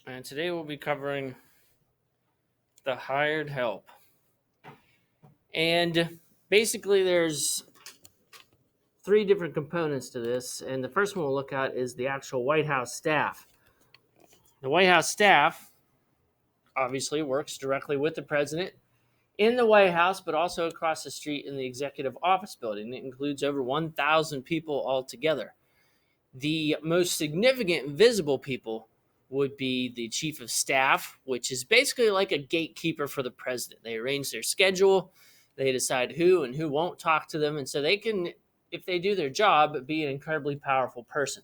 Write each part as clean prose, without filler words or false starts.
And today we'll be covering the hired help. And basically, there's three different components to this. And the first one we'll look at is the actual White House staff. The White House staff obviously works directly with the president in the White House, but also across the street in the executive office building. It includes over 1,000 people altogether. The most significant visible people would be the chief of staff, which is basically like a gatekeeper for the president. They arrange their schedule, they decide who and who won't talk to them, and so they can, if they do their job, be an incredibly powerful person.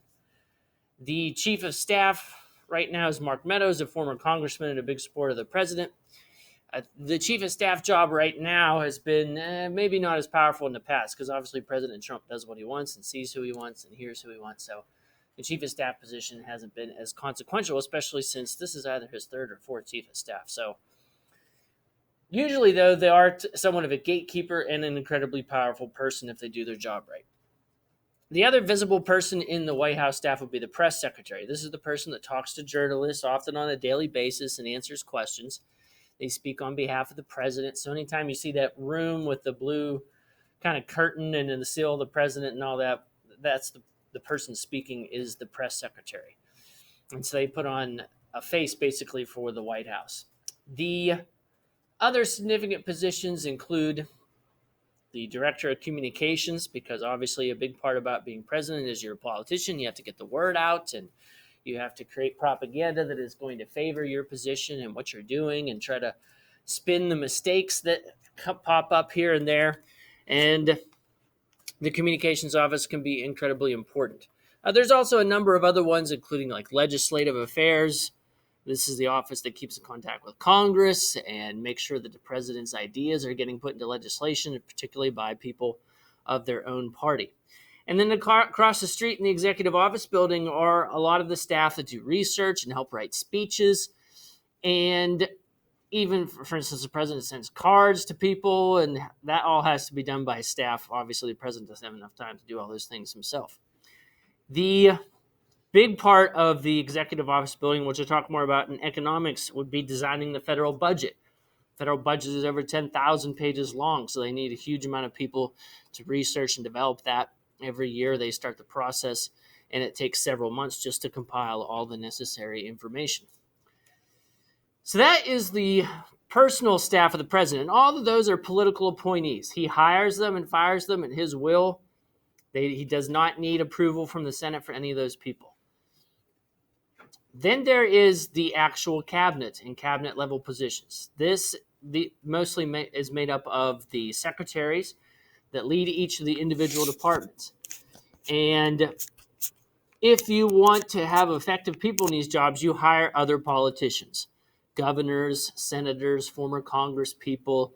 The chief of staff right now is Mark Meadows, a former congressman and a big supporter of the president. The chief of staff job right now has been maybe not as powerful in the past because obviously President Trump does what he wants and sees who he wants and hears who he wants. So the chief of staff position hasn't been as consequential, especially since this is either his third or fourth chief of staff. So usually, though, they are somewhat of a gatekeeper and an incredibly powerful person if they do their job right. The other visible person in the White House staff would be the press secretary. This is the person that talks to journalists often on a daily basis and answers questions. They speak on behalf of the president. So anytime you see that room with the blue kind of curtain and then the seal of the president and all that, that's the person speaking is the press secretary. And so they put on a face basically for the White House. The other significant positions include the director of communications, because obviously a big part about being president is you're a politician. You have to get the word out and you have to create propaganda that is going to favor your position and what you're doing and try to spin the mistakes that pop up here and there. And the communications office can be incredibly important. There's also a number of other ones, including like legislative affairs. This is the office that keeps in contact with Congress and makes sure that the president's ideas are getting put into legislation, particularly by people of their own party. And then across the street in the executive office building are a lot of the staff that do research and help write speeches. And even, for instance, the president sends cards to people, and that all has to be done by staff. Obviously, the president doesn't have enough time to do all those things himself. The big part of the executive office building, which we'll talk more about in economics, would be designing the federal budget. Federal budget is over 10,000 pages long, so they need a huge amount of people to research and develop that. Every year they start the process, and it takes several months just to compile all the necessary information. So that is the personal staff of the president. All of those are political appointees. He hires them and fires them at his will. He does not need approval from the Senate for any of those people. Then there is the actual cabinet and cabinet level positions. This mostly is made up of the secretaries that lead each of the individual departments. And if you want to have effective people in these jobs, you hire other politicians, governors, senators, former Congress people,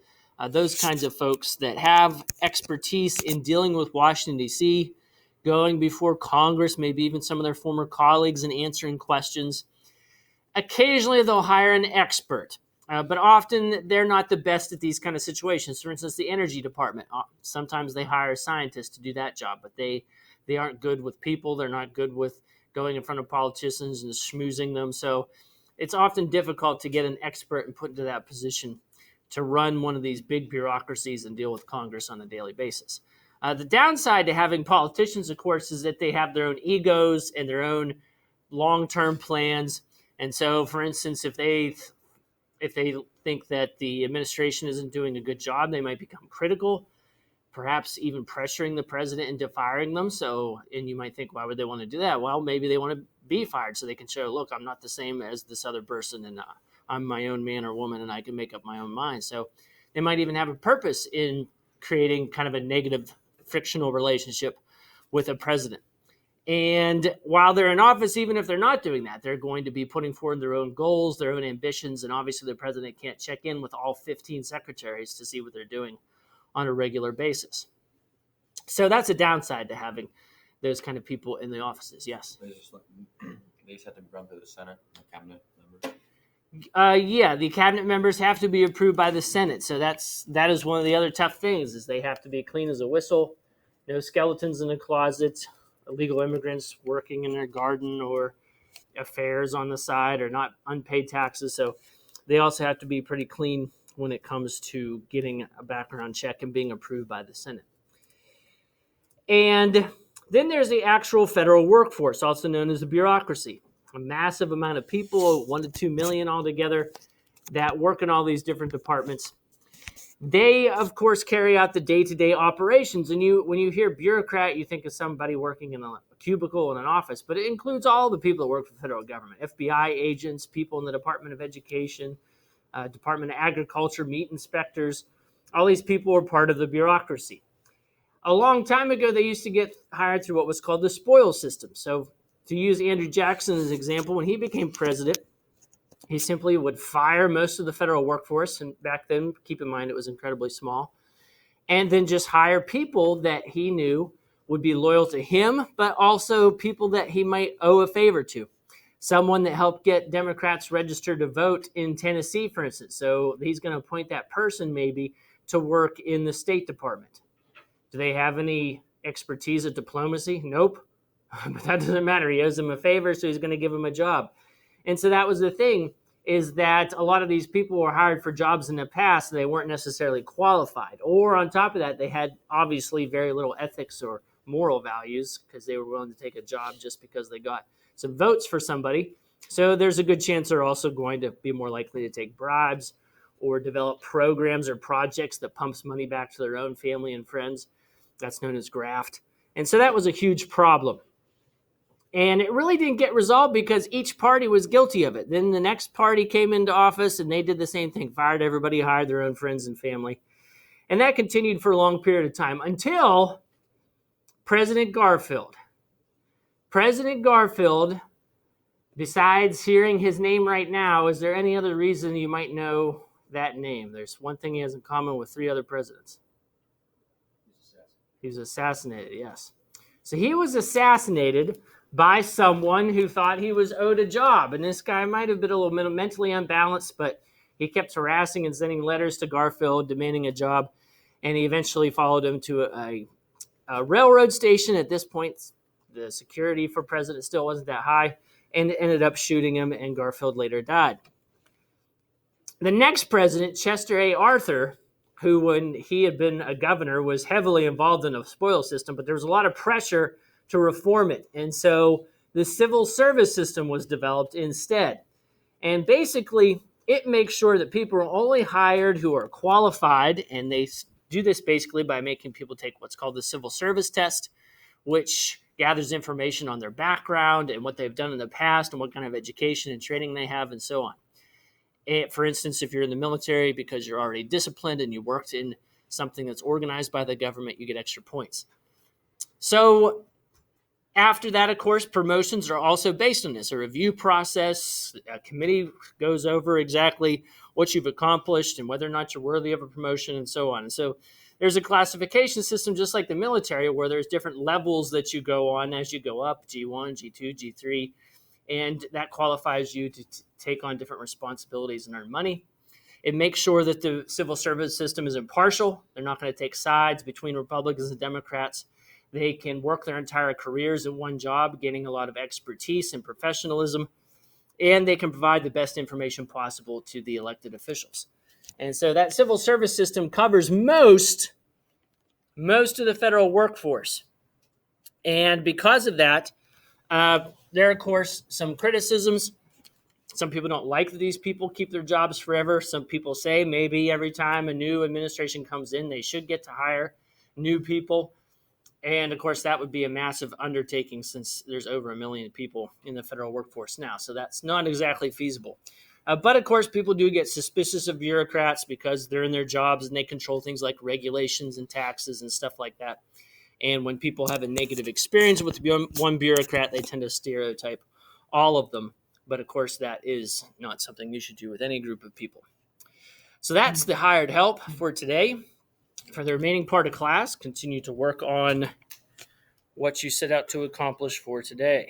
those kinds of folks that have expertise in dealing with Washington, D.C., going before Congress, maybe even some of their former colleagues, and answering questions. Occasionally, they'll hire an expert, but often they're not the best at these kind of situations. For instance, the Energy Department, sometimes they hire scientists to do that job, but they aren't good with people. They're not good with going in front of politicians and schmoozing them. So it's often difficult to get an expert and put into that position to run one of these big bureaucracies and deal with Congress on a daily basis. The downside to having politicians, of course, is that they have their own egos and their own long-term plans. And so, for instance, if they think that the administration isn't doing a good job, they might become critical, perhaps even pressuring the president into firing them. So, and you might think, why would they want to do that? Well, maybe they want to be fired so they can show, look, I'm not the same as this other person, and I'm my own man or woman, and I can make up my own mind. So they might even have a purpose in creating kind of a negative, frictional relationship with a president. And while they're in office, even if they're not doing that, they're going to be putting forward their own goals, their own ambitions, and obviously the president can't check in with all 15 secretaries to see what they're doing on a regular basis. So that's a downside to having those kind of people in the offices. Yes. They just have to run through the Senate, the cabinet members. Yeah, the cabinet members have to be approved by the Senate. So that is one of the other tough things, is they have to be clean as a whistle, no skeletons in the closet, illegal immigrants working in their garden or affairs on the side or not unpaid taxes. So they also have to be pretty clean when it comes to getting a background check and being approved by the Senate. And then there's the actual federal workforce, also known as the bureaucracy. A massive amount of people, 1 to 2 million altogether, that work in all these different departments. They, of course, carry out the day-to-day operations. And when you hear bureaucrat, you think of somebody working in a cubicle in an office, but it includes all the people that work for the federal government, FBI agents, people in the Department of Education, Department of Agriculture, meat inspectors. All these people were part of the bureaucracy. A long time ago, they used to get hired through what was called the spoils system. So to use Andrew Jackson as an example, when he became president, he simply would fire most of the federal workforce. And back then, keep in mind, it was incredibly small. And then just hire people that he knew would be loyal to him, but also people that he might owe a favor to. Someone that helped get Democrats registered to vote in Tennessee, for instance. So he's going to appoint that person maybe to work in the State Department. Do they have any expertise at diplomacy? Nope. But that doesn't matter. He owes them a favor, so he's going to give him a job. And so that was the thing, is that a lot of these people were hired for jobs in the past and they weren't necessarily qualified. Or on top of that, they had obviously very little ethics or moral values because they were willing to take a job just because they got some votes for somebody. So there's a good chance they're also going to be more likely to take bribes or develop programs or projects that pumps money back to their own family and friends. That's known as graft. And so that was a huge problem. And it really didn't get resolved because each party was guilty of it. Then the next party came into office and they did the same thing, fired everybody, hired their own friends and family. And that continued for a long period of time until President Garfield. President Garfield, besides hearing his name right now, is there any other reason you might know that name? There's one thing he has in common with 3 other presidents. He was assassinated, yes. So he was assassinated by someone who thought he was owed a job. And this guy might have been a little mentally unbalanced, but he kept harassing and sending letters to Garfield demanding a job. And he eventually followed him to a railroad station. At this point, the security for president still wasn't that high, and ended up shooting him, and Garfield later died. The next president, Chester A. Arthur, who when he had been a governor was heavily involved in the spoils system, but there was a lot of pressure to reform it. And so the civil service system was developed instead. And basically, it makes sure that people are only hired who are qualified, and they do this basically by making people take what's called the civil service test, which gathers information on their background and what they've done in the past and what kind of education and training they have and so on. For instance, if you're in the military because you're already disciplined and you worked in something that's organized by the government, you get extra points. So after that, of course, promotions are also based on this. A review process, a committee goes over exactly what you've accomplished and whether or not you're worthy of a promotion and so on. And so there's a classification system just like the military where there's different levels that you go on as you go up, G1, G2, G3, and that qualifies you to take on different responsibilities and earn money. It makes sure that the civil service system is impartial. They're not going to take sides between Republicans and Democrats. They can work their entire careers in one job, gaining a lot of expertise and professionalism, and they can provide the best information possible to the elected officials. And so that civil service system covers most of the federal workforce. And because of that, there are, of course, some criticisms. Some people don't like that these people keep their jobs forever. Some people say maybe every time a new administration comes in, they should get to hire new people. And, of course, that would be a massive undertaking since there's over 1 million people in the federal workforce now. So that's not exactly feasible. But, of course, people do get suspicious of bureaucrats because they're in their jobs and they control things like regulations and taxes and stuff like that. And when people have a negative experience with one bureaucrat, they tend to stereotype all of them. But, of course, that is not something you should do with any group of people. So that's the hired help for today. For the remaining part of class, continue to work on what you set out to accomplish for today.